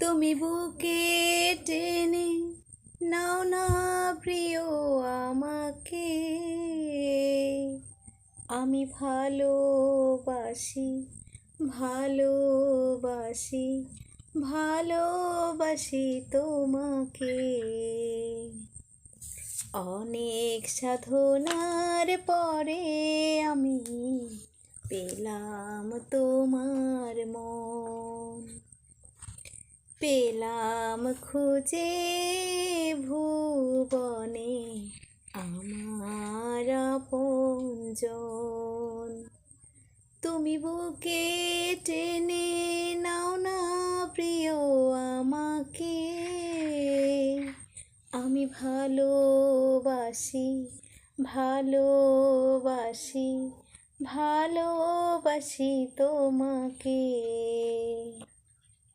তুমি বুকে টেনে নাও না প্রিয় আমাকে, আমি ভালোবাসি ভালোবাসি ভালোবাসি তোমাকে। অনেক সাধনার পরে আমি পেলাম তোমার মন, পেলাম খুঁজে ভুবনে আমার আপনজন। তুমি বুকে টেনে নাও না প্রিয় আমাকে, আমি ভালোবাসি ভালোবাসি ভালোবাসি তোমাকে।